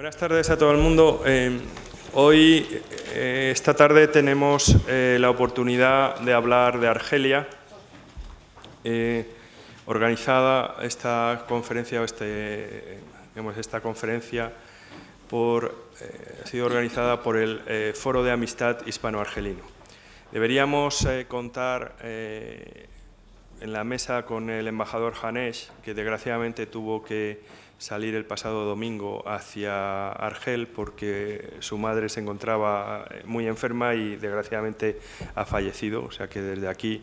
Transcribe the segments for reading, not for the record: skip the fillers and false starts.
Buenas tardes a todo el mundo. Hoy, esta tarde, tenemos la oportunidad de hablar de Argelia. Organizada esta conferencia, esta conferencia ha sido organizada por el Foro de Amistad Hispano-Argelino. Deberíamos contar en la mesa con el embajador Hanesh, que desgraciadamente tuvo que salir el pasado domingo hacia Argel porque su madre se encontraba muy enferma y desgraciadamente ha fallecido. O sea que desde aquí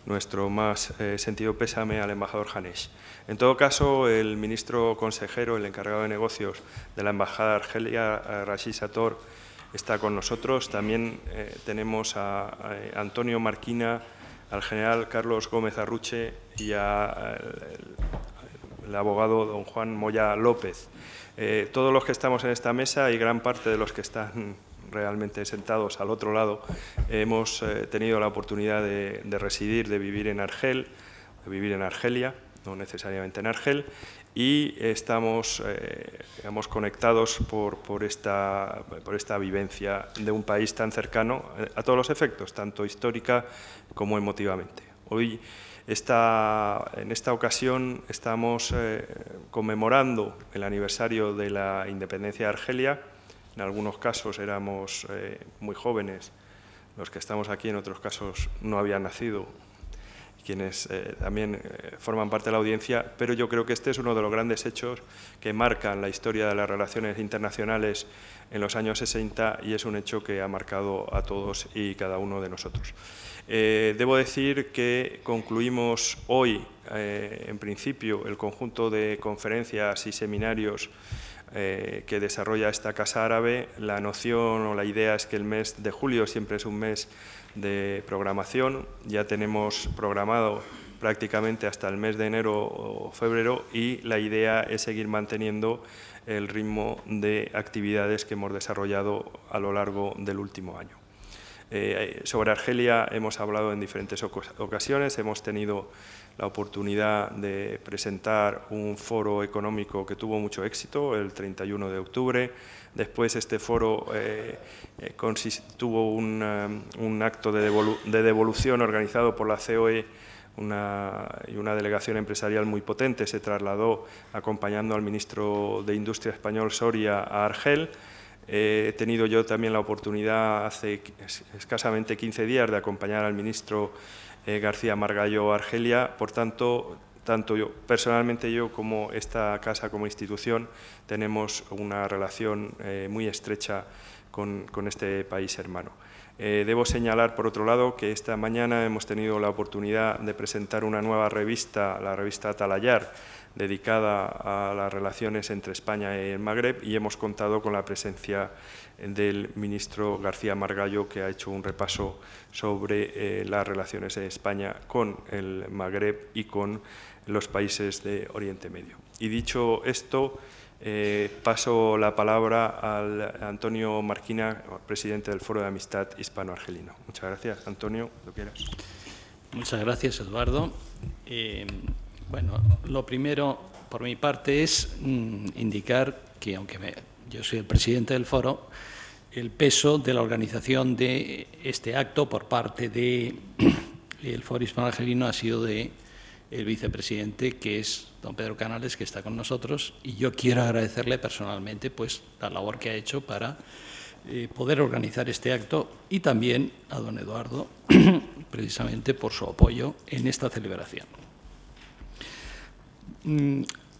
nuestro más sentido pésame al embajador Hanesh. En todo caso, el ministro consejero, el encargado de negocios de la Embajada de Argelia, Rashid Sator, está con nosotros. También tenemos a Antonio Marquina, al general Carlos Gómez Arruche y el abogado don Juan Moya López. Todos los que estamos en esta mesa y gran parte de los que están realmente sentados al otro lado hemos tenido la oportunidad de residir, de vivir en Argel, de vivir en Argelia, no necesariamente en Argel, y estamos digamos, conectados por esta vivencia de un país tan cercano a todos los efectos, tanto histórica como emotivamente. Hoy, en esta ocasión, estamos conmemorando el aniversario de la independencia de Argelia. En algunos casos éramos muy jóvenes, los que estamos aquí en otros casos no habían nacido, quienes también forman parte de la audiencia, pero yo creo que este es uno de los grandes hechos que marcan la historia de las relaciones internacionales en los años 60 y es un hecho que ha marcado a todos y cada uno de nosotros. Debo decir que concluimos hoy, en principio, el conjunto de conferencias y seminarios que desarrolla esta Casa Árabe. La noción o la idea es que el mes de julio siempre es un mes de programación. Ya tenemos programado prácticamente hasta el mes de enero o febrero y la idea es seguir manteniendo el ritmo de actividades que hemos desarrollado a lo largo del último año. Sobre Argelia hemos hablado en diferentes ocasiones, hemos tenido la oportunidad de presentar un foro económico que tuvo mucho éxito el 31 de octubre. Después este foro tuvo un acto de devolución organizado por la COE y una delegación empresarial muy potente. Se trasladó acompañando al ministro de Industria español Soria a Argel. He tenido yo también la oportunidad hace escasamente 15 días de acompañar al ministro García Margallo a Argelia. Por tanto, tanto yo, personalmente yo como esta casa como institución tenemos una relación muy estrecha con este país hermano. Debo señalar, por otro lado, que esta mañana hemos tenido la oportunidad de presentar una nueva revista, la revista Atalayar, dedicada a las relaciones entre España y el Magreb, y hemos contado con la presencia del ministro García Margallo, que ha hecho un repaso sobre las relaciones de España con el Magreb y con los países de Oriente Medio. Y dicho esto, paso la palabra al Antonio Marquina, presidente del Foro de Amistad Hispano-Argelino. Muchas gracias. Antonio, lo quieras. Muchas gracias, Eduardo. Bueno, lo primero, por mi parte, es indicar que, aunque yo soy el presidente del foro, el peso de la organización de este acto por parte del Foro Hispano-Argelino ha sido del vicepresidente, que es don Pedro Canales, que está con nosotros, y yo quiero agradecerle personalmente pues, la labor que ha hecho para poder organizar este acto, y también a don Eduardo, precisamente por su apoyo en esta celebración.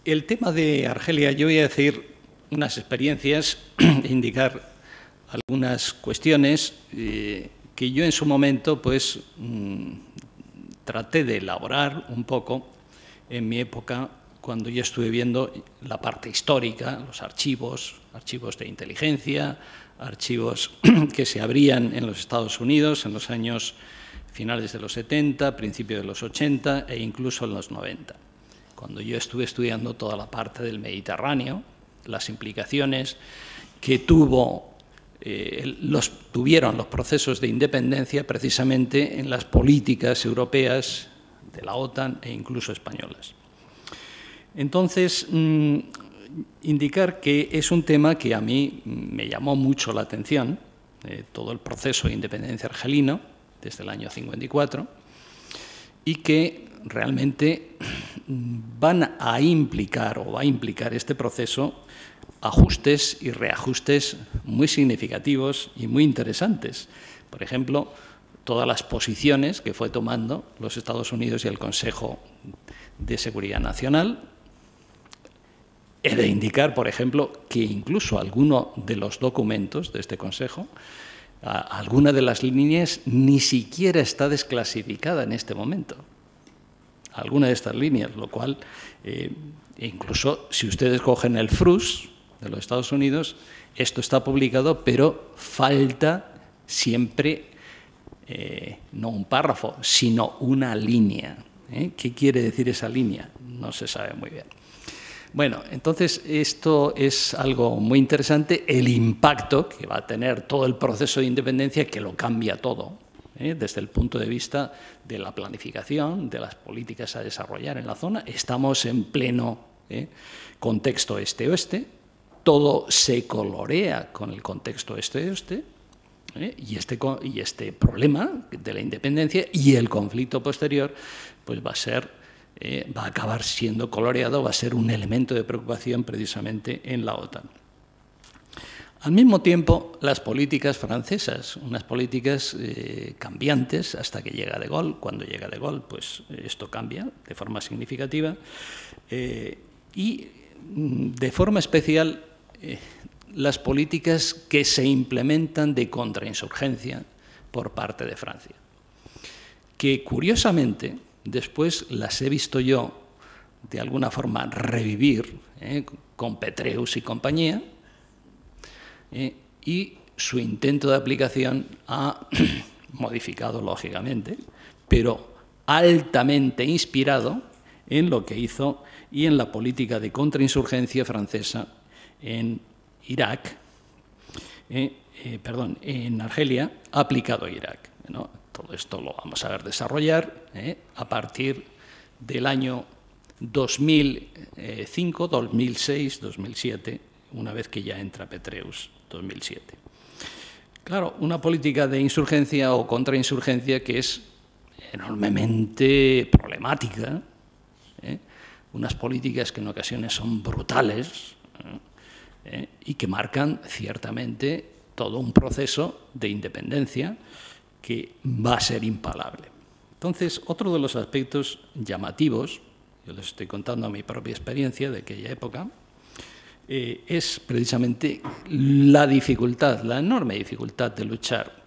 El tema de Argelia, yo voy a decir unas experiencias, indicar algunas cuestiones que yo en su momento pues, traté de elaborar un poco en mi época, cuando yo estuve viendo la parte histórica, los archivos de inteligencia, archivos que se abrían en los Estados Unidos en los años finales de los 70, principios de los 80 e incluso en los 90. Cuando yo estuve estudiando toda la parte del Mediterráneo, las implicaciones que tuvieron los procesos de independencia precisamente en las políticas europeas de la OTAN e incluso españolas. Entonces, indicar que es un tema que a mí me llamó mucho la atención, todo el proceso de independencia argelino, desde el año 54, y que realmente van a implicar o va a implicar este proceso ajustes y reajustes muy significativos y muy interesantes. Por ejemplo, todas las posiciones que fue tomando los Estados Unidos y el Consejo de Seguridad Nacional. He de indicar, por ejemplo, que incluso alguno de los documentos de este Consejo, alguna de las líneas ni siquiera está desclasificada en este momento. Alguna de estas líneas, lo cual, incluso si ustedes cogen el FRUS de los Estados Unidos, esto está publicado, pero falta siempre no un párrafo, sino una línea. ¿Qué quiere decir esa línea? No se sabe muy bien. Bueno, entonces esto es algo muy interesante, el impacto que va a tener todo el proceso de independencia, que lo cambia todo, desde el punto de vista de la planificación, de las políticas a desarrollar en la zona. Estamos en pleno contexto este-oeste, todo se colorea con el contexto este-oeste, y este problema de la independencia y el conflicto posterior pues va a acabar siendo coloreado, va a ser un elemento de preocupación precisamente en la OTAN. Al mismo tiempo, las políticas francesas, unas políticas cambiantes hasta que llega De Gaulle. Cuando llega De Gaulle, pues esto cambia de forma significativa y de forma especial las políticas que se implementan de contrainsurgencia por parte de Francia, que curiosamente después las he visto yo de alguna forma revivir con Petraeus y compañía, y su intento de aplicación ha modificado lógicamente, pero altamente inspirado en lo que hizo y en la política de contrainsurgencia francesa en Irak, en Argelia, aplicado a Irak, ¿no? Todo esto lo vamos a ver desarrollar a partir del año 2005, 2006, 2007, una vez que ya entra Petraeus, 2007. Claro, una política de insurgencia o contrainsurgencia que es enormemente problemática, unas políticas que en ocasiones son brutales, y que marcan ciertamente todo un proceso de independencia que va a ser impalable. Entonces, otro de los aspectos llamativos, yo les estoy contando mi propia experiencia de aquella época, es precisamente la dificultad, la enorme dificultad de luchar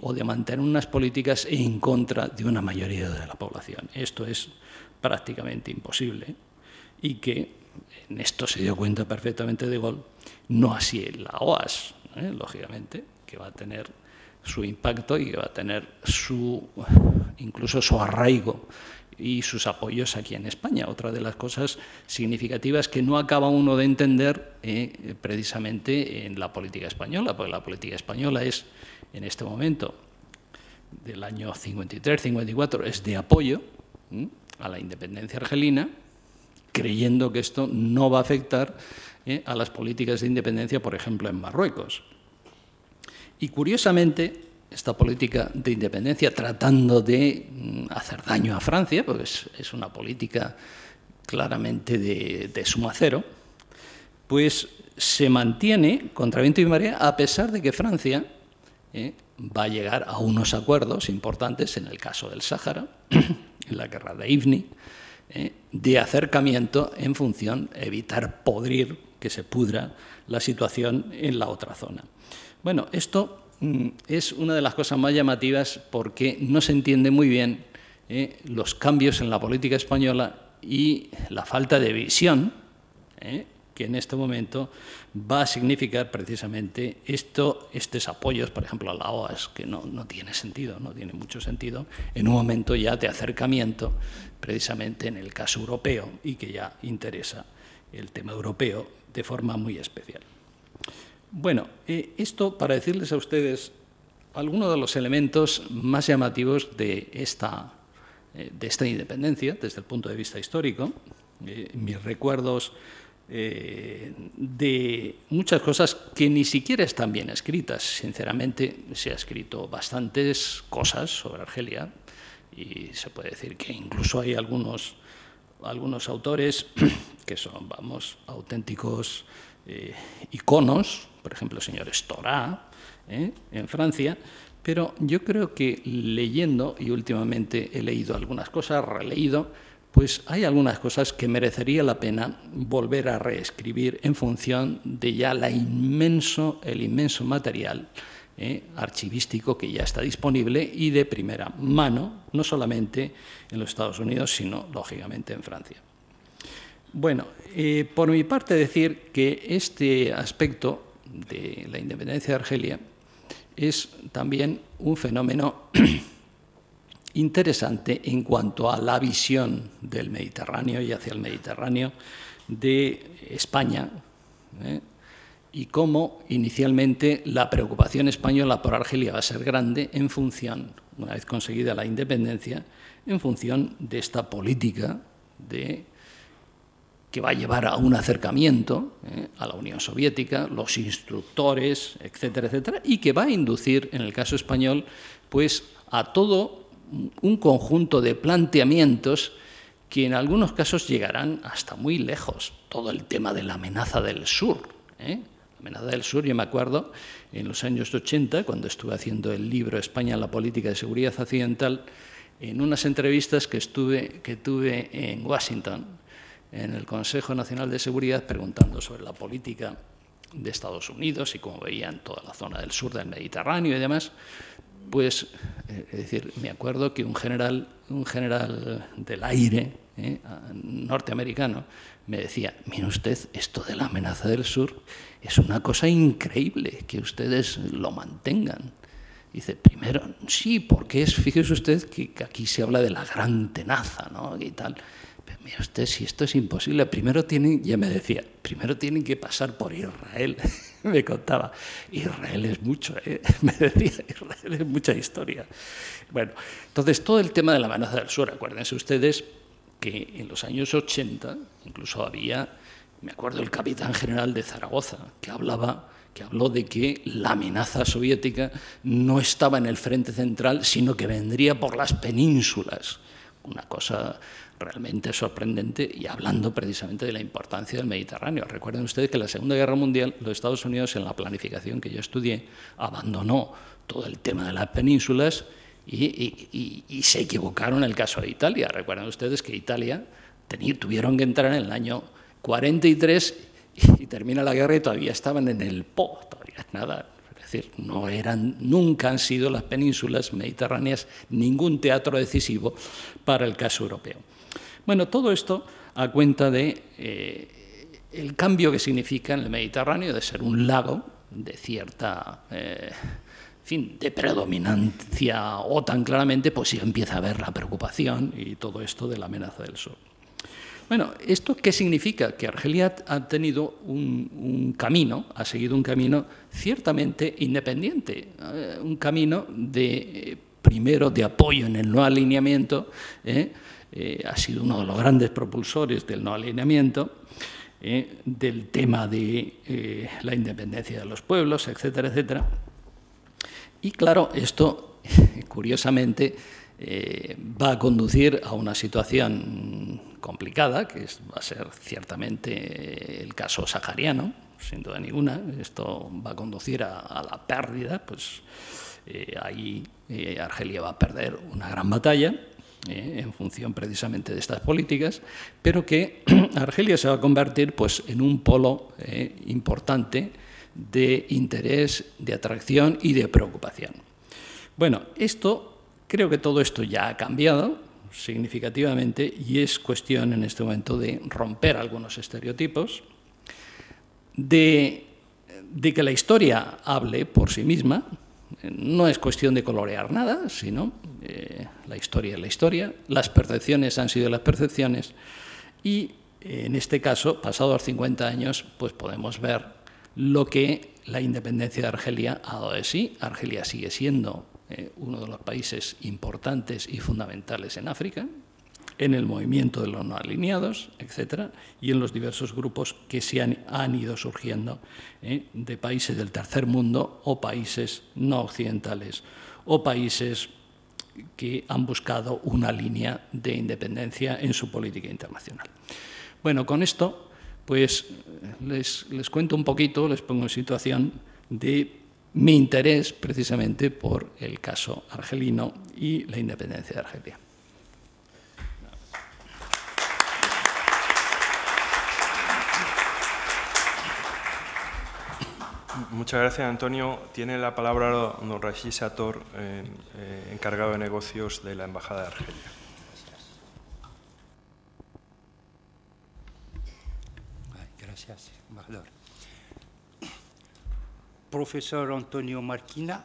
o de mantener unas políticas en contra de una mayoría de la población. Esto es prácticamente imposible y que en esto se dio cuenta perfectamente De Gaulle, no así la OAS, lógicamente, que va a tener su impacto y que va a tener incluso su arraigo y sus apoyos aquí en España. Otra de las cosas significativas que no acaba uno de entender precisamente en la política española, porque la política española es, en este momento, del año 53-54, es de apoyo a la independencia argelina, creyendo que esto no va a afectar a las políticas de independencia, por ejemplo, en Marruecos. Y curiosamente, esta política de independencia, tratando de hacer daño a Francia, porque es una política claramente de suma cero, pues se mantiene contra viento y marea, a pesar de que Francia va a llegar a unos acuerdos importantes en el caso del Sáhara, en la guerra de Ifni, de acercamiento en función de evitar podrir, que se pudra la situación en la otra zona. Bueno, esto es una de las cosas más llamativas porque no se entiende muy bien los cambios en la política española y la falta de visión que en este momento va a significar precisamente estos apoyos, por ejemplo, a la OAS, que no tiene sentido, no tiene mucho sentido, en un momento ya de acercamiento, precisamente en el caso europeo, y que ya interesa el tema europeo de forma muy especial. Bueno, esto para decirles a ustedes algunos de los elementos más llamativos de esta independencia desde el punto de vista histórico. Mis recuerdos de muchas cosas que ni siquiera están bien escritas. Sinceramente, se ha escrito bastantes cosas sobre Argelia y se puede decir que incluso hay algunos autores que son, vamos, auténticos iconos, por ejemplo, el señor Estorá, en Francia, pero yo creo que leyendo, y últimamente he leído algunas cosas, releído, pues hay algunas cosas que merecería la pena volver a reescribir en función de ya el inmenso material archivístico que ya está disponible y de primera mano, no solamente en los Estados Unidos, sino, lógicamente, en Francia. Bueno, por mi parte decir que este aspecto de la independencia de Argelia es también un fenómeno interesante en cuanto a la visión del Mediterráneo y hacia el Mediterráneo de España, y cómo inicialmente la preocupación española por Argelia va a ser grande en función, una vez conseguida la independencia, en función de esta política que va a llevar a un acercamiento a la Unión Soviética, los instructores, etcétera, etcétera, y que va a inducir, en el caso español, pues a todo un conjunto de planteamientos que en algunos casos llegarán hasta muy lejos. Todo el tema de la amenaza del sur. La amenaza del sur, yo me acuerdo, en los años 80, cuando estuve haciendo el libro España, la política de seguridad occidental, en unas entrevistas que tuve en Washington, en el Consejo Nacional de Seguridad, preguntando sobre la política de Estados Unidos y cómo veían toda la zona del sur del Mediterráneo y demás, pues, es decir, me acuerdo que un general del aire norteamericano me decía: mire usted, esto de la amenaza del sur es una cosa increíble que ustedes lo mantengan. Dice, primero, sí, porque fíjese usted que aquí se habla de la gran tenaza, ¿no? Y tal. Pero mire usted, si esto es imposible, ya me decía, primero tienen que pasar por Israel. Me contaba, Israel es mucho, me decía, Israel es mucha historia. Bueno, entonces todo el tema de la amenaza del sur, acuérdense ustedes que en los años 80 incluso había, me acuerdo, el capitán general de Zaragoza, que habló de que la amenaza soviética no estaba en el frente central, sino que vendría por las penínsulas. Una cosa realmente sorprendente, y hablando precisamente de la importancia del Mediterráneo. Recuerden ustedes que en la Segunda Guerra Mundial los Estados Unidos, en la planificación que yo estudié, abandonó todo el tema de las penínsulas y se equivocaron en el caso de Italia. Recuerden ustedes que Italia tuvieron que entrar en el año 43 y termina la guerra y todavía estaban en el Po, todavía nada. Es decir, nunca han sido las penínsulas mediterráneas ningún teatro decisivo para el caso europeo. Bueno, todo esto a cuenta de el cambio que significa en el Mediterráneo de ser un lago de cierta, de predominancia OTAN claramente, pues sí empieza a haber la preocupación y todo esto de la amenaza del sur. Bueno, ¿esto qué significa? Que Argelia ha tenido ha seguido un camino ciertamente independiente, un camino primero de apoyo en el no alineamiento, ha sido uno de los grandes propulsores del no alineamiento, del tema de la independencia de los pueblos, etcétera, etcétera. Y claro, esto, curiosamente, va a conducir a una situación complicada, que va a ser ciertamente el caso sahariano, sin duda ninguna. Esto va a conducir a la pérdida, pues ahí Argelia va a perder una gran batalla en función precisamente de estas políticas, pero que Argelia se va a convertir pues, en un polo importante de interés, de atracción y de preocupación. Bueno, creo que todo esto ya ha cambiado significativamente y es cuestión en este momento de romper algunos estereotipos, de que la historia hable por sí misma. No es cuestión de colorear nada, sino la historia es la historia, las percepciones han sido las percepciones y en este caso, pasados 50 años, pues podemos ver lo que la independencia de Argelia ha dado de sí. Argelia sigue siendo uno de los países importantes y fundamentales en África, en el movimiento de los no alineados, etcétera, y en los diversos grupos que se han ido surgiendo de países del tercer mundo o países no occidentales o países que han buscado una línea de independencia en su política internacional. Bueno, con esto, pues les cuento un poquito, les pongo en situación de mi interés precisamente por el caso argelino y la independencia de Argelia. Muchas gracias, Antonio. Tiene la palabra don Rashid Sator, encargado de negocios de la Embajada de Argelia. Gracias, embajador. Profesor Antonio Marquina,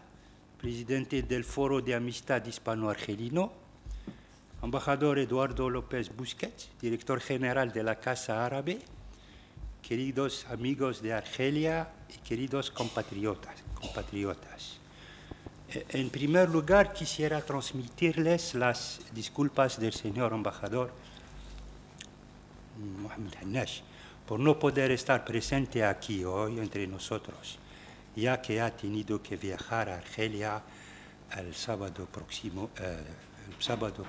presidente del Foro de Amistad Hispano-Argelino. Embajador Eduardo López Busquets, director general de la Casa Árabe. Queridos amigos de Argelia y queridos compatriotas. En primer lugar, quisiera transmitirles las disculpas del señor embajador Mohamed Hannash por no poder estar presente aquí hoy entre nosotros, ya que ha tenido que viajar a Argelia el sábado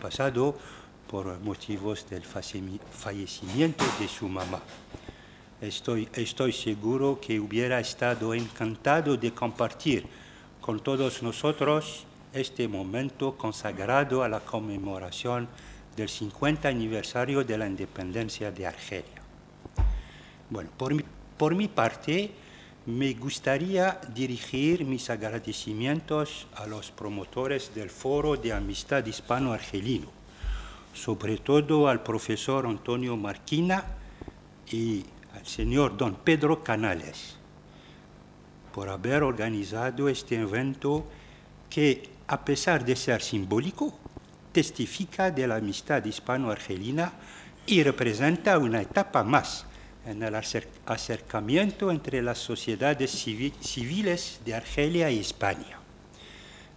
pasado por motivos del fallecimiento de su mamá. Estoy seguro que hubiera estado encantado de compartir con todos nosotros este momento consagrado a la conmemoración del 50 aniversario de la independencia de Argelia. Bueno, por mi parte, me gustaría dirigir mis agradecimientos a los promotores del Foro de Amistad Hispano-Argelino, sobre todo al profesor Antonio Marquina y al señor don Pedro Canales, por haber organizado este evento que, a pesar de ser simbólico, testifica de la amistad hispano-argelina y representa una etapa más en el acercamiento entre las sociedades civiles de Argelia y España.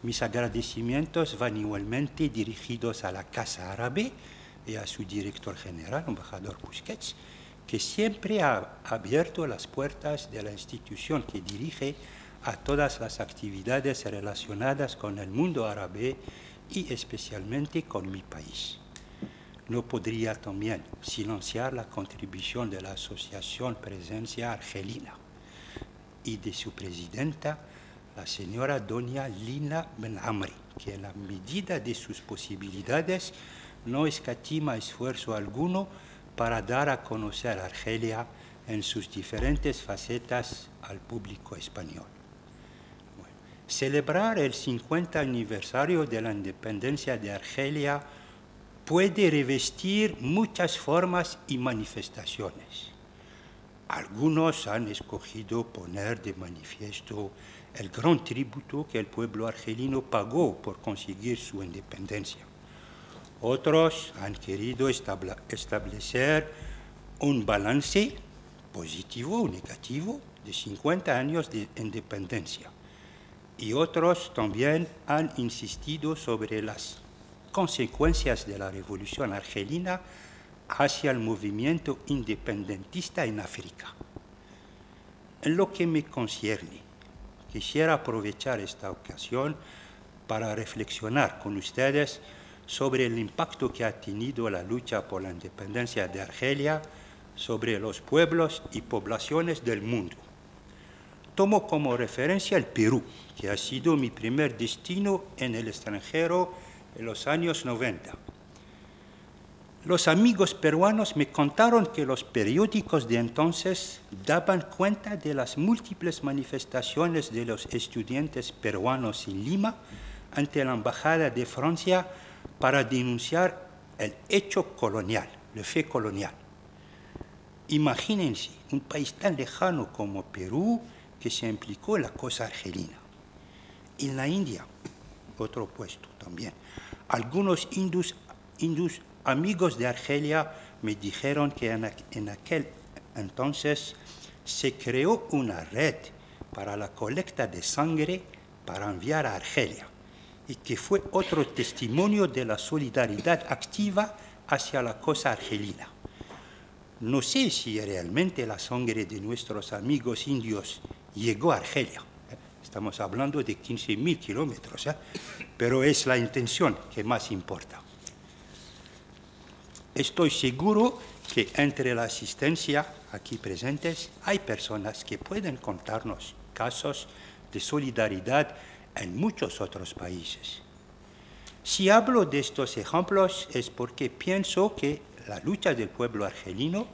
Mis agradecimientos van igualmente dirigidos a la Casa Árabe y a su director general, embajador Busquets, que siempre ha abierto las puertas de la institución que dirige a todas las actividades relacionadas con el mundo árabe y especialmente con mi país. No podría también silenciar la contribución de la Asociación Presencia Argelina y de su presidenta, la señora doña Lina Ben Amri, que en la medida de sus posibilidades no escatima esfuerzo alguno para dar a conocer Argelia en sus diferentes facetas al público español. Bueno, celebrar el 50 aniversario de la independencia de Argelia puede revestir muchas formas y manifestaciones. Algunos han escogido poner de manifiesto el gran tributo que el pueblo argelino pagó por conseguir su independencia. Otros han querido establecer un balance positivo o negativo de 50 años de independencia. Y otros también han insistido sobre las consecuencias de la revolución argelina hacia el movimiento independentista en África. En lo que me concierne, quisiera aprovechar esta ocasión para reflexionar con ustedes sobre el impacto que ha tenido la lucha por la independencia de Argelia sobre los pueblos y poblaciones del mundo. Tomo como referencia el Perú, que ha sido mi primer destino en el extranjero en los años 90. Los amigos peruanos me contaron que los periódicos de entonces daban cuenta de las múltiples manifestaciones de los estudiantes peruanos en Lima ante la Embajada de Francia para denunciar el hecho colonial, el fe colonial. Imagínense un país tan lejano como Perú que se implicó en la causa argelina. En la India, otro puesto también, algunos hindús amigos de Argelia me dijeron que en aquel entonces se creó una red para la colecta de sangre para enviar a Argelia y que fue otro testimonio de la solidaridad activa hacia la costa argelina. No sé si realmente la sangre de nuestros amigos indios llegó a Argelia. Estamos hablando de 15.000 kilómetros, pero es la intención que más importa. Estoy seguro que entre la asistencia aquí presentes hay personas que pueden contarnos casos de solidaridad en muchos otros países. Si hablo de estos ejemplos es porque pienso que la lucha del pueblo argelino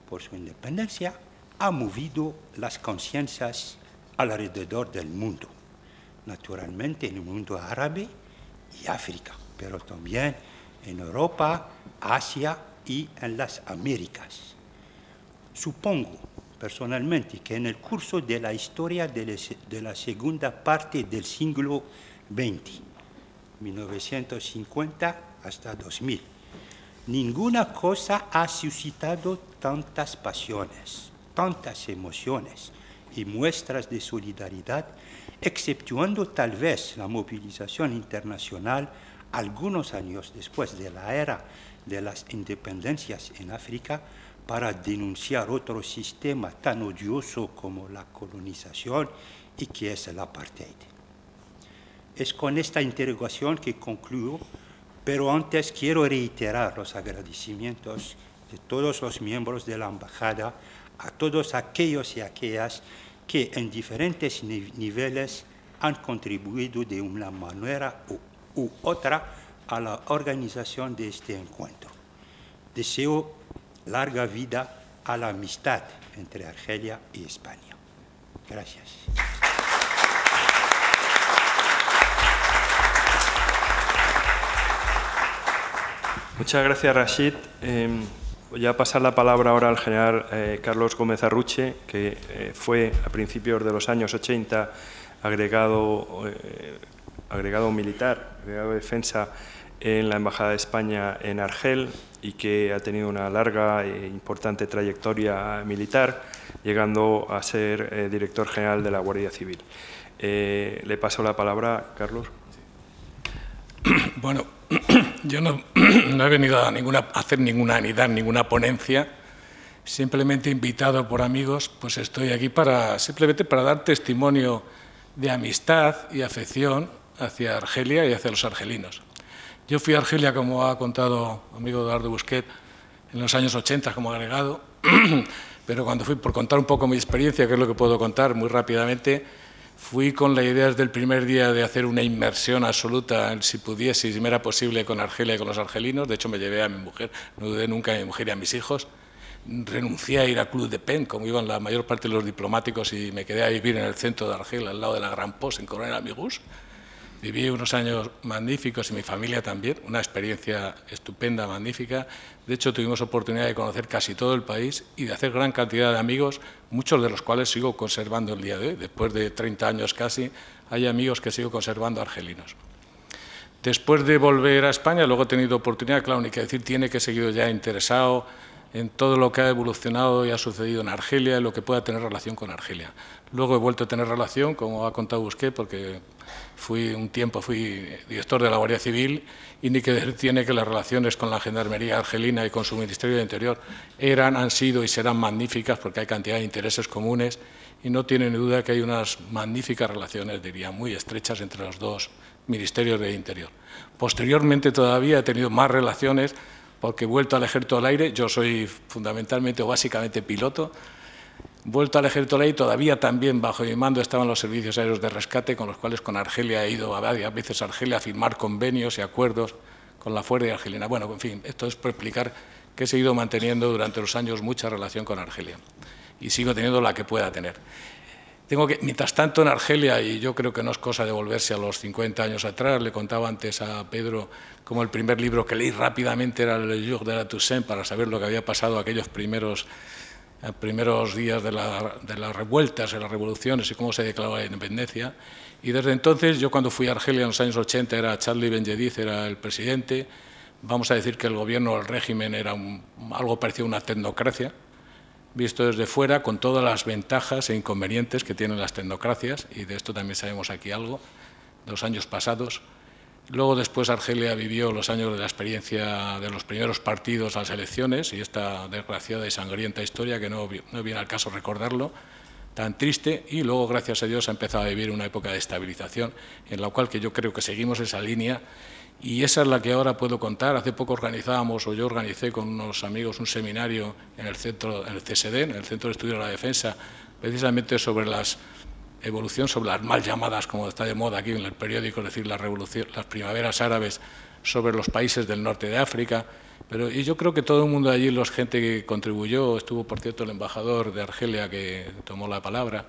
por su independencia ha movido las conciencias alrededor del mundo, naturalmente en el mundo árabe y África, pero también en Europa, Asia y en las Américas. Supongo personalmente que en el curso de la historia de la segunda parte del siglo XX, 1950 hasta 2000, ninguna cosa ha suscitado tantas pasiones, tantas emociones y muestras de solidaridad, exceptuando tal vez la movilización internacional algunos años después de la era de las independencias en África para denunciar otro sistema tan odioso como la colonización y que es el apartheid. Es con esta interrogación que concluyo, pero antes quiero reiterar los agradecimientos de todos los miembros de la Embajada a todos aquellos y aquellas que en diferentes niveles han contribuido de una manera u otra a la organización de este encuentro. Deseo larga vida a la amistad entre Argelia y España. Gracias. Muchas gracias, Rashid. Voy a pasar la palabra ahora al general Carlos Gómez Arruche, que fue a principios de los años 80 agregado militar, agregado de defensa en la Embajada de España en Argel y que ha tenido una larga e importante trayectoria militar, llegando a ser director general de la Guardia Civil. Le paso la palabra, Carlos. Bueno, yo no he venido a hacer ni dar ninguna ponencia, simplemente invitado por amigos, pues estoy aquí simplemente para dar testimonio de amistad y afección hacia Argelia y hacia los argelinos. Yo fui a Argelia, como ha contado amigo Eduardo Busquet, en los años 80 como agregado, pero cuando fui, por contar un poco mi experiencia, que es lo que puedo contar muy rápidamente, fui con la idea desde el primer día de hacer una inmersión absoluta, si pudiese, si me era posible, con Argelia y con los argelinos. De hecho, me llevé a mi mujer, no dudé nunca a mi mujer y a mis hijos. Renuncié a ir a Club de Pen, como iban la mayor parte de los diplomáticos, y me quedé a vivir en el centro de Argel, al lado de la Gran Post, en Coronel Amigús. Viví unos años magníficos y mi familia también, una experiencia estupenda, magnífica. De hecho, tuvimos oportunidad de conocer casi todo el país y de hacer gran cantidad de amigos, muchos de los cuales sigo conservando el día de hoy. Después de 30 años casi, hay amigos que sigo conservando argelinos. Después de volver a España, luego he tenido oportunidad, claro, ni que decir, tiene que seguir ya interesado en todo lo que ha evolucionado y ha sucedido en Argelia y lo que pueda tener relación con Argelia. Luego he vuelto a tener relación, como ha contado Busquet, porque un tiempo fui director de la Guardia Civil y ni que decir tiene que las relaciones con la Gendarmería argelina y con su Ministerio de Interior han sido y serán magníficas porque hay cantidad de intereses comunes y no tiene ni duda que hay unas magníficas relaciones, diría, muy estrechas entre los dos Ministerios de Interior. Posteriormente todavía he tenido más relaciones porque he vuelto al Ejército del Aire. Yo soy fundamentalmente o básicamente piloto. Vuelto al Ejército del Aire, todavía también bajo mi mando estaban los servicios aéreos de rescate, con los cuales con Argelia he ido a varias veces a Argelia a firmar convenios y acuerdos con la Fuerza Argelina. Bueno, en fin, esto es por explicar que he seguido manteniendo durante los años mucha relación con Argelia y sigo teniendo la que pueda tener. Mientras tanto, en Argelia, y yo creo que no es cosa de volverse a los 50 años atrás, le contaba antes a Pedro como el primer libro que leí rápidamente era Le Jour de la Toussaint para saber lo que había pasado aquellos primeros días de las revueltas, de las revoluciones y cómo se declaró la independencia. Y desde entonces, yo cuando fui a Argelia en los años 80, Charlie Ben-Yedid era el presidente. Vamos a decir que el gobierno del régimen era algo parecido a una tecnocracia, visto desde fuera, con todas las ventajas e inconvenientes que tienen las tecnocracias, y de esto también sabemos aquí algo, de los años pasados. Luego después Argelia vivió los años de la experiencia de los primeros partidos a las elecciones y esta desgraciada y sangrienta historia que no viene al caso recordarlo, tan triste, y luego, gracias a Dios, ha empezado a vivir una época de estabilización en la cual que yo creo que seguimos esa línea y esa es la que ahora puedo contar. Hace poco yo organicé con unos amigos un seminario en el CSD, en el Centro de Estudios de la Defensa, precisamente sobre las evolución, sobre las mal llamadas, como está de moda aquí en el periódico, es decir, las primaveras árabes sobre los países del norte de África. Y yo creo que todo el mundo allí, la gente que contribuyó, estuvo, por cierto, el embajador de Argelia que tomó la palabra,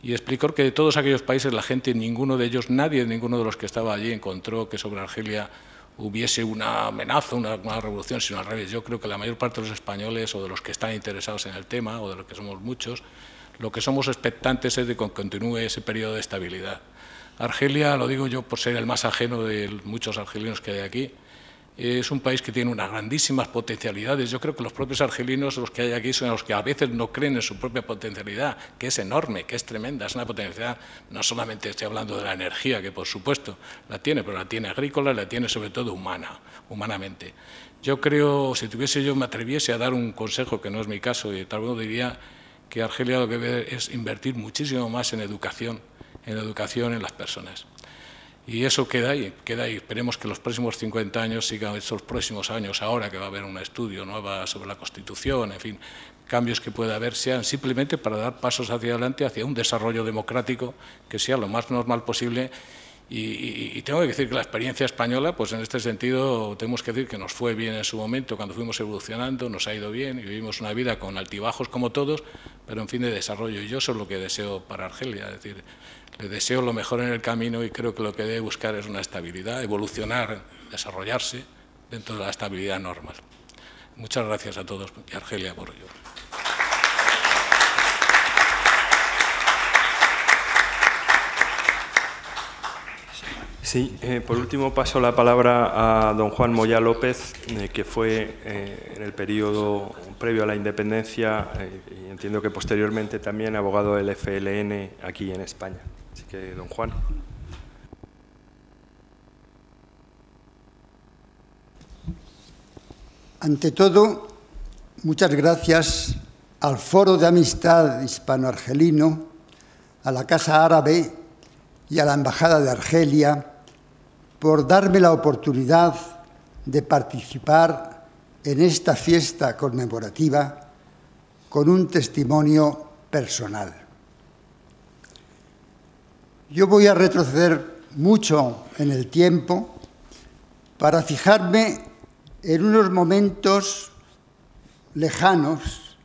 y explicó que de todos aquellos países la gente, ninguno de los que estaba allí encontró que sobre Argelia hubiese una amenaza, una revolución, sino al revés. Yo creo que la mayor parte de los españoles o de los que están interesados en el tema, o de los que somos muchos, lo que somos expectantes es de que continúe ese periodo de estabilidad. Argelia, lo digo yo por ser el más ajeno de muchos argelinos que hay aquí, es un país que tiene unas grandísimas potencialidades. Yo creo que los propios argelinos, los que hay aquí, son los que a veces no creen en su propia potencialidad, que es enorme, que es tremenda. Es una potencialidad, no solamente estoy hablando de la energía, que por supuesto la tiene, pero la tiene agrícola, la tiene sobre todo humanamente. Yo creo, si me atreviese a dar un consejo, que no es mi caso, y tal vez diría que Argelia lo que debe es invertir muchísimo más en educación en las personas. Y eso queda ahí. Esperemos que los próximos 50 años sigan estos próximos años, ahora que va a haber un estudio nuevo sobre la Constitución, en fin, cambios que pueda haber, sean simplemente para dar pasos hacia adelante, hacia un desarrollo democrático que sea lo más normal posible. Y tengo que decir que la experiencia española, pues en este sentido, tenemos que decir que nos fue bien en su momento, cuando fuimos evolucionando, nos ha ido bien y vivimos una vida con altibajos como todos, pero en fin de desarrollo. Y yo eso es lo que deseo para Argelia, es decir, le deseo lo mejor en el camino y creo que lo que debe buscar es una estabilidad, evolucionar, desarrollarse dentro de la estabilidad normal. Muchas gracias a todos y a Argelia por ello. Sí, por último paso la palabra a don Juan Moyá López, que fue en el periodo previo a la independencia y entiendo que posteriormente también abogado del FLN aquí en España. Así que, don Juan. Ante todo, muchas gracias al Foro de Amistad Hispano-Argelino, a la Casa Árabe y a la Embajada de Argelia por darme la oportunidad de participar en esta fiesta conmemorativa con un testimonio personal. Yo voy a retroceder mucho en el tiempo para fijarme en unos momentos lejanos,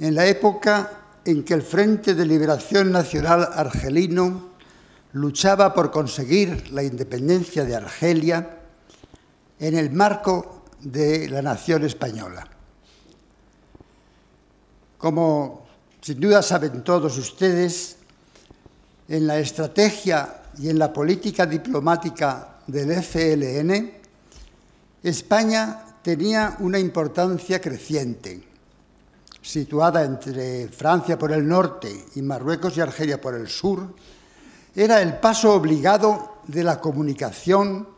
en la época en que el Frente de Liberación Nacional Argelino luchaba por conseguir la independencia de Argelia en el marco de la nación española. Como sin duda saben todos ustedes, en la estrategia y en la política diplomática del FLN, España tenía una importancia creciente. Situada entre Francia por el norte y Marruecos y Argelia por el sur, era el paso obligado de la comunicación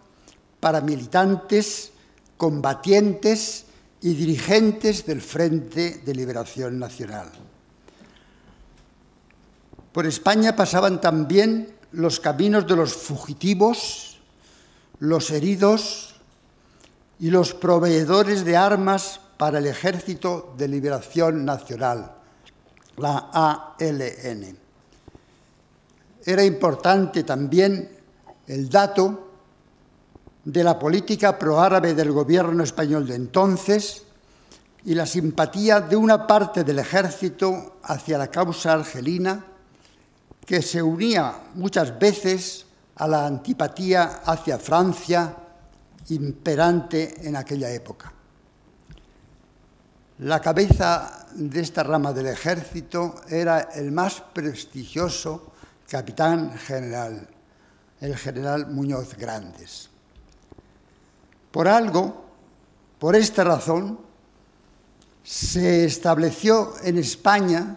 para militantes, combatientes y dirigentes del Frente de Liberación Nacional. Por España pasaban también los caminos de los fugitivos, los heridos y los proveedores de armas para el Ejército de Liberación Nacional, la ALN. Era importante también el dato de la política proárabe del gobierno español de entonces y la simpatía de una parte del ejército hacia la causa argelina, que se unía muchas veces a la antipatía hacia Francia imperante en aquella época. La cabeza de esta rama del ejército era el más prestigioso capitán general, el general Muñoz Grandes. Por esta razón, se estableció en España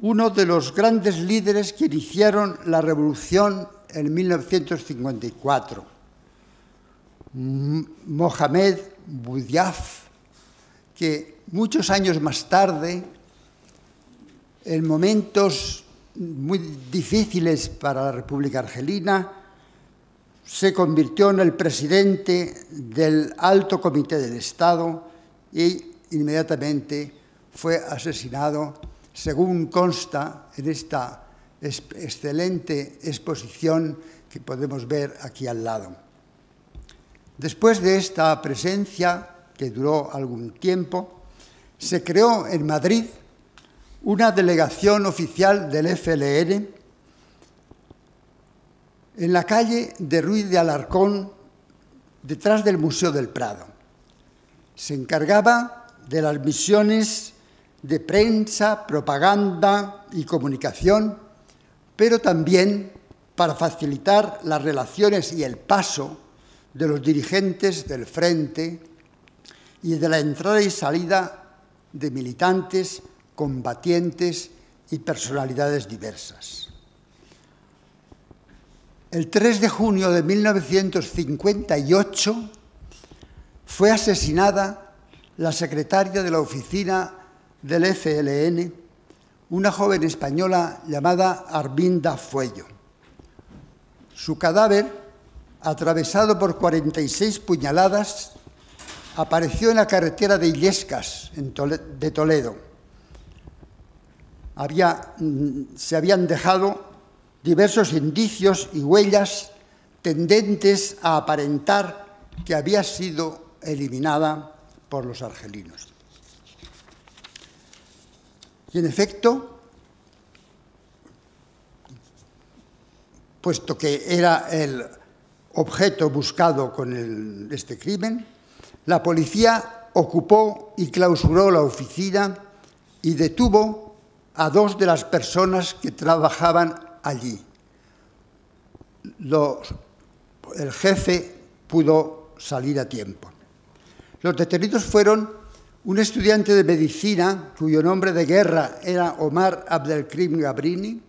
uno de los grandes líderes que iniciaron la revolución en 1954, Mohamed Boudiaf, que muchos años más tarde, en momentos muy difíciles para la República Argelina, se convirtió en el presidente del Alto Comité del Estado y inmediatamente fue asesinado, según consta en esta excelente exposición que podemos ver aquí al lado. Después de esta presencia, que duró algún tiempo, se creó en Madrid una delegación oficial del FLN en la calle de Ruiz de Alarcón, detrás del Museo del Prado. Se encargaba de las misiones de prensa, propaganda y comunicación, pero también para facilitar las relaciones y el paso de los dirigentes del Frente y de la entrada y salida de militantes, combatientes y personalidades diversas. El 3 de junio de 1958 fue asesinada la secretaria de la oficina del FLN, una joven española llamada Arminda Fuello. Su cadáver, atravesado por 46 puñaladas, apareció en la carretera de Illescas, de Toledo. Se habían dejado diversos indicios y huellas tendentes a aparentar que había sido eliminada por los argelinos. Y en efecto, puesto que era el objeto buscado con este crimen, la policía ocupó y clausuró la oficina y detuvo a 2 de las personas que trabajaban allí. El jefe pudo salir a tiempo. Los detenidos fueron un estudiante de medicina, cuyo nombre de guerra era Omar Abdelkrim Gabrini,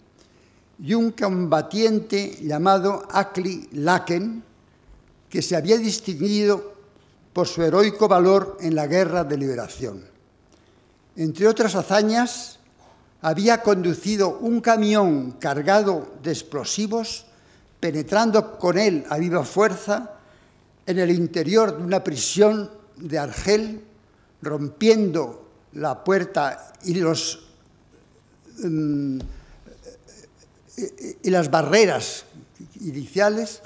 y un combatiente llamado Akli Laken, que se había distinguido por su heroico valor en la Guerra de Liberación. Entre otras hazañas, había conducido un camión cargado de explosivos, penetrando con él a viva fuerza en el interior de una prisión de Argel, rompiendo la puerta y las barreras iniciales,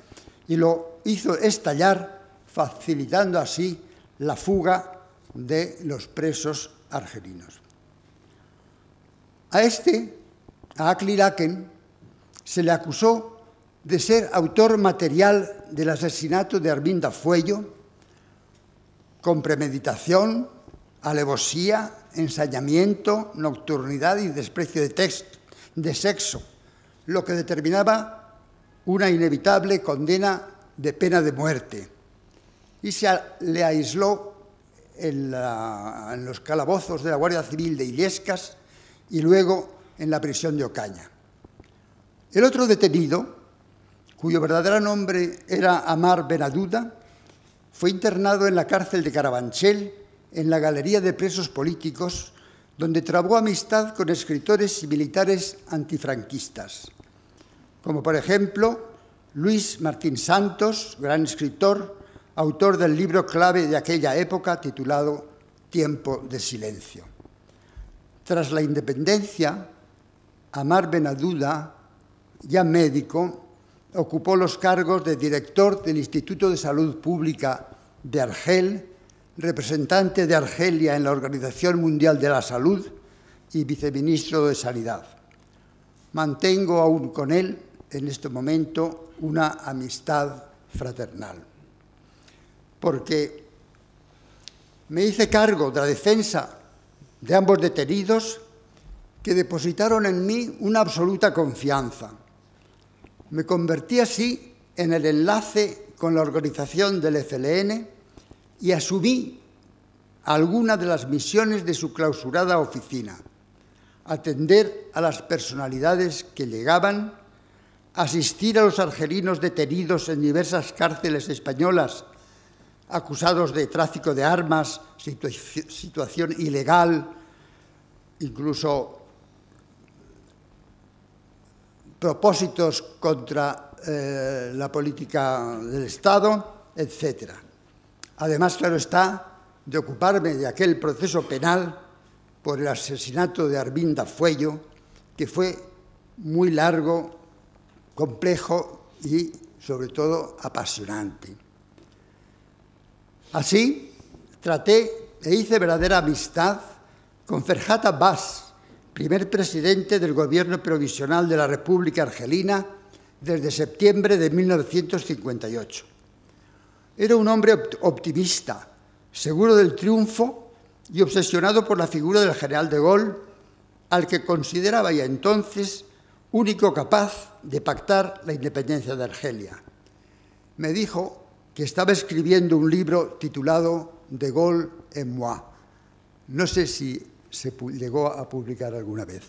y lo hizo estallar, facilitando así la fuga de los presos argelinos. A Akli Laken, se le acusó de ser autor material del asesinato de Arminda Fuello, con premeditación, alevosía, ensañamiento, nocturnidad y desprecio de sexo, lo que determinaba una inevitable condena de pena de muerte. Y se le aisló en los calabozos de la Guardia Civil de Illescas y luego en la prisión de Ocaña. El otro detenido, cuyo verdadero nombre era Amar Benaduda, fue internado en la cárcel de Carabanchel, en la Galería de Presos Políticos, donde trabó amistad con escritores y militares antifranquistas, como por ejemplo Luis Martín Santos, gran escritor, autor del libro clave de aquella época titulado Tiempo de silencio. Tras la independencia, Amar Benaduda, ya médico, ocupó los cargos de director del Instituto de Salud Pública de Argel, representante de Argelia en la Organización Mundial de la Salud y viceministro de Sanidad. Mantengo aún con él, en este momento, una amistad fraternal, porque me hice cargo de la defensa de ambos detenidos, que depositaron en mí una absoluta confianza. Me convertí así en el enlace con la organización del FLN y asumí algunas de las misiones de su clausurada oficina: atender a las personalidades que llegaban, asistir a los argelinos detenidos en diversas cárceles españolas acusados de tráfico de armas, situación ilegal, incluso propósitos contra la política del Estado, etc. Además, claro está, de ocuparme de aquel proceso penal por el asesinato de Arminda Fuello, que fue muy largo, complejo y, sobre todo, apasionante. Así, traté e hice verdadera amistad con Ferhat Abbas, primer presidente del Gobierno Provisional de la República Argelina desde septiembre de 1958. Era un hombre optimista, seguro del triunfo y obsesionado por la figura del general de Gaulle, al que consideraba ya entonces único capaz de pactar la independencia de Argelia. Me dijo que estaba escribiendo un libro titulado De Gaulle et moi. No sé si se llegó a publicar alguna vez.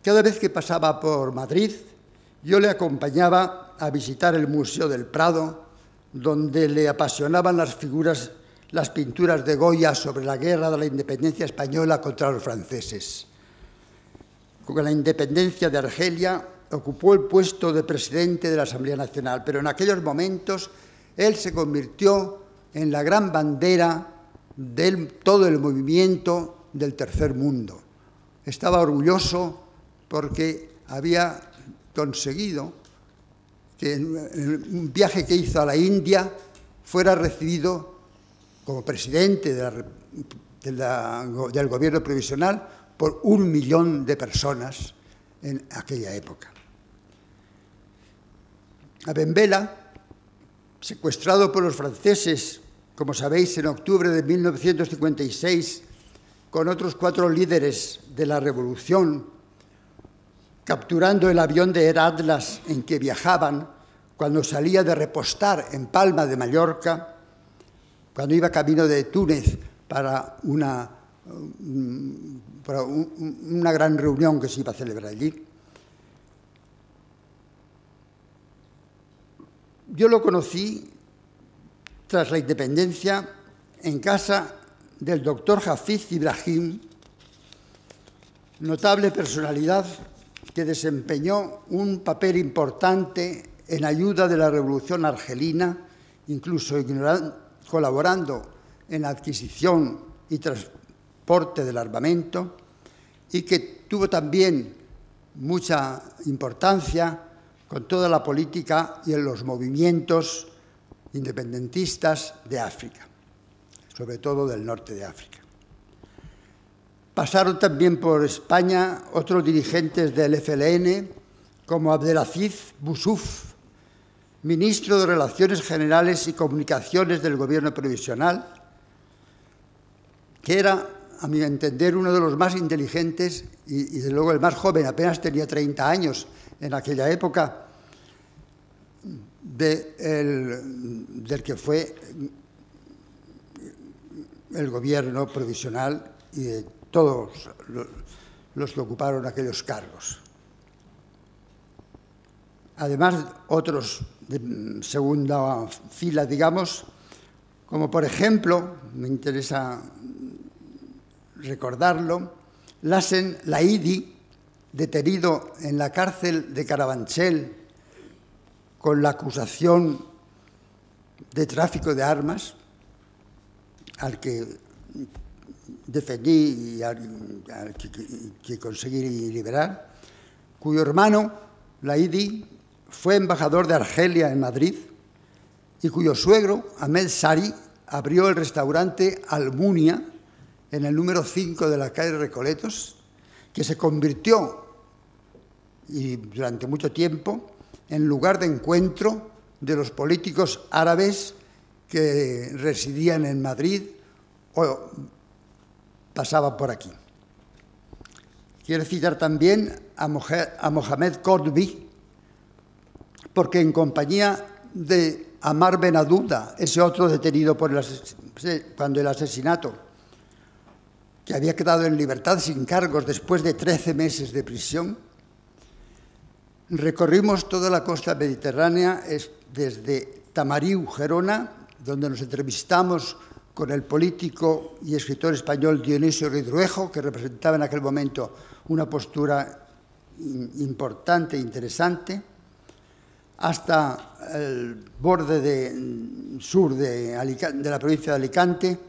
Cada vez que pasaba por Madrid, yo le acompañaba a visitar el Museo del Prado, donde le apasionaban las pinturas de Goya sobre la guerra de la independencia española contra los franceses. Con la independencia de Argelia ocupó el puesto de presidente de la Asamblea Nacional, pero en aquellos momentos él se convirtió en la gran bandera de todo el movimiento del Tercer Mundo. Estaba orgulloso porque había conseguido que en un viaje que hizo a la India fuera recibido como presidente del gobierno provisional por 1 millón de personas en aquella época. A Ben Bella, secuestrado por los franceses, como sabéis, en octubre de 1956, con otros 4 líderes de la revolución, capturando el avión de Air Atlas en que viajaban cuando salía de repostar en Palma de Mallorca, cuando iba camino de Túnez para una gran reunión que se iba a celebrar allí. Yo lo conocí tras la independencia en casa del doctor Hafiz Ibrahim, notable personalidad que desempeñó un papel importante en ayuda de la revolución argelina, incluso colaborando en la adquisición y transporte del armamento, y que tuvo también mucha importancia con toda la política y en los movimientos independentistas de África, sobre todo del norte de África. Pasaron también por España otros dirigentes del FLN, como Abdelaziz Boussouf, ministro de Relaciones Generales y Comunicaciones del Gobierno Provisional, que era, a mi entender, uno de los más inteligentes y desde luego el más joven, apenas tenía 30 años en aquella época, del que fue el Gobierno Provisional y de todos los que ocuparon aquellos cargos. Además, otros de segunda fila, digamos, como por ejemplo, me interesa recordarlo, Lassen Laïdi, detenido en la cárcel de Carabanchel con la acusación de tráfico de armas, al que defendí y al que conseguí liberar, cuyo hermano, Laïdi, fue embajador de Argelia en Madrid y cuyo suegro, Ahmed Sari, abrió el restaurante Almunia en el número 5 de la calle Recoletos, que se convirtió, y durante mucho tiempo, en lugar de encuentro de los políticos árabes que residían en Madrid o pasaban por aquí. Quiero citar también a Mohamed Qordbi, porque en compañía de Amar Benaduda, ese otro detenido cuando el asesinato, que había quedado en libertad sin cargos después de 13 meses de prisión, recorrimos toda la costa mediterránea desde Tamariu, Gerona, donde nos entrevistamos con el político y escritor español Dionisio Ridruejo, que representaba en aquel momento una postura importante e interesante, hasta el borde sur de la provincia de Alicante,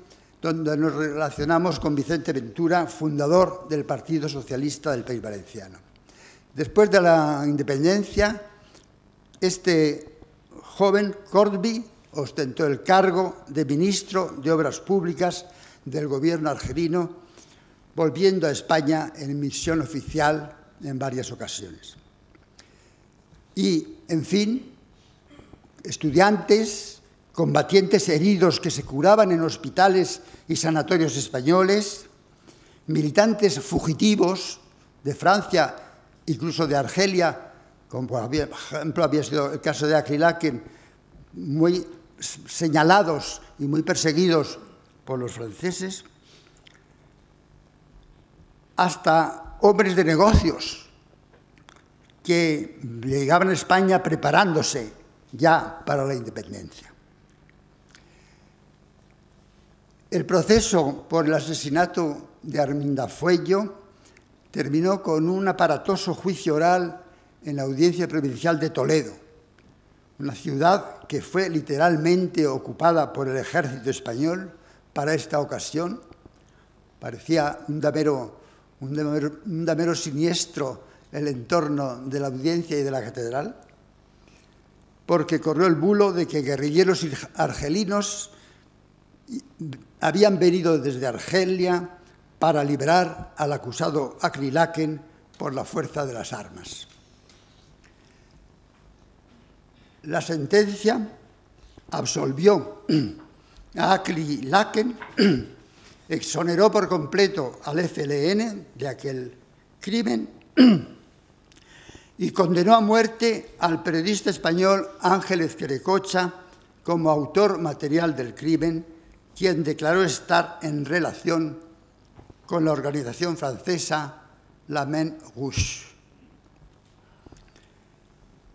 donde nos relacionamos con Vicente Ventura, fundador del Partido Socialista del País Valenciano. Después de la independencia, este joven, Corbí, ostentó el cargo de ministro de Obras Públicas del gobierno argelino, volviendo a España en misión oficial en varias ocasiones. Y, en fin, estudiantes, combatientes heridos que se curaban en hospitales y sanatorios españoles, militantes fugitivos de Francia, incluso de Argelia, como por ejemplo había sido el caso de Aklilaken, muy señalados y muy perseguidos por los franceses, hasta hombres de negocios que llegaban a España preparándose ya para la independencia. El proceso por el asesinato de Arminda Fuello terminó con un aparatoso juicio oral en la Audiencia Provincial de Toledo, una ciudad que fue literalmente ocupada por el ejército español para esta ocasión. Parecía un damero siniestro el entorno de la audiencia y de la catedral, porque corrió el bulo de que guerrilleros argelinos habían venido desde Argelia para liberar al acusado Aklilaken por la fuerza de las armas. La sentencia absolvió a Aklilaken, exoneró por completo al FLN de aquel crimen y condenó a muerte al periodista español Ángel Ezquerrecocha como autor material del crimen, quien declaró estar en relación con la organización francesa La Main Rouge.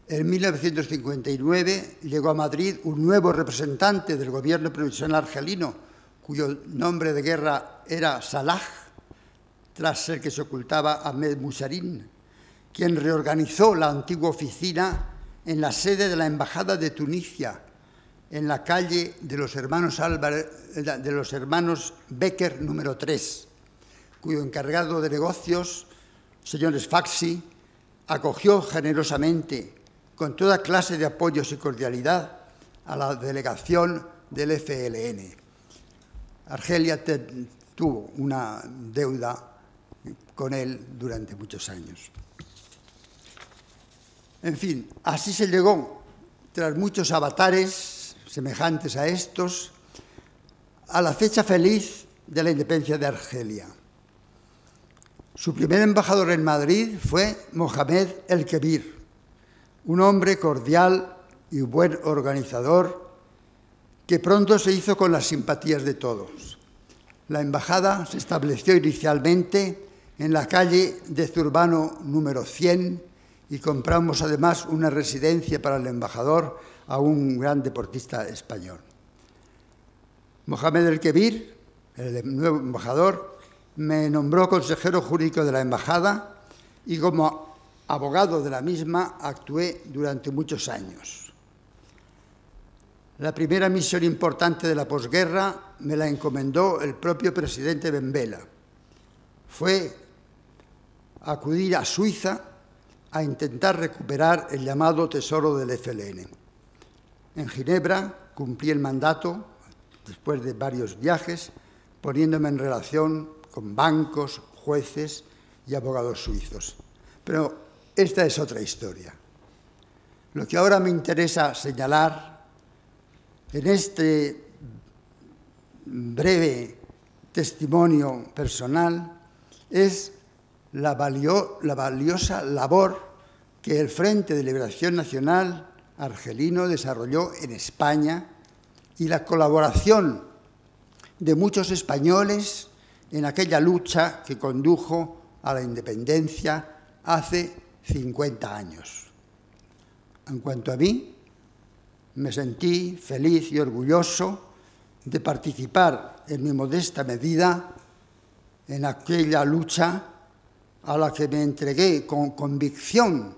En 1959 llegó a Madrid un nuevo representante del gobierno provisional argelino, cuyo nombre de guerra era Salah, tras el que se ocultaba Ahmed Musharin, quien reorganizó la antigua oficina en la sede de la Embajada de Tunisia, en la calle de los hermanos Becker número 3, cuyo encargado de negocios, señor Sfaxi, acogió generosamente, con toda clase de apoyos y cordialidad, a la delegación del FLN. Argelia tuvo una deuda con él durante muchos años. En fin, así se llegó, tras muchos avatares semejantes a estos, a la fecha feliz de la independencia de Argelia. Su primer embajador en Madrid fue Mohamed el-Kebir, un hombre cordial y buen organizador que pronto se hizo con las simpatías de todos. La embajada se estableció inicialmente en la calle de Zurbano número 100 y compramos además una residencia para el embajador a un gran deportista español. Mohamed el-Kebir, el nuevo embajador, me nombró consejero jurídico de la embajada y como abogado de la misma actué durante muchos años. La primera misión importante de la posguerra me la encomendó el propio presidente Ben Bella. Fue acudir a Suiza a intentar recuperar el llamado tesoro del FLN. En Ginebra cumplí el mandato, después de varios viajes, poniéndome en relación con bancos, jueces y abogados suizos. Pero esta es otra historia. Lo que ahora me interesa señalar en este breve testimonio personal es la valiosa labor que el Frente de Liberación Nacional argelino desarrolló en España y la colaboración de muchos españoles en aquella lucha que condujo a la independencia hace 50 años. En cuanto a mí, me sentí feliz y orgulloso de participar en mi modesta medida en aquella lucha a la que me entregué con convicción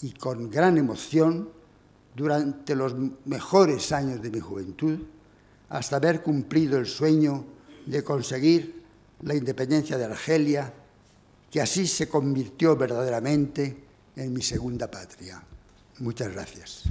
y con gran emoción durante los mejores años de mi juventud, hasta haber cumplido el sueño de conseguir la independencia de Argelia, que así se convirtió verdaderamente en mi segunda patria. Muchas gracias.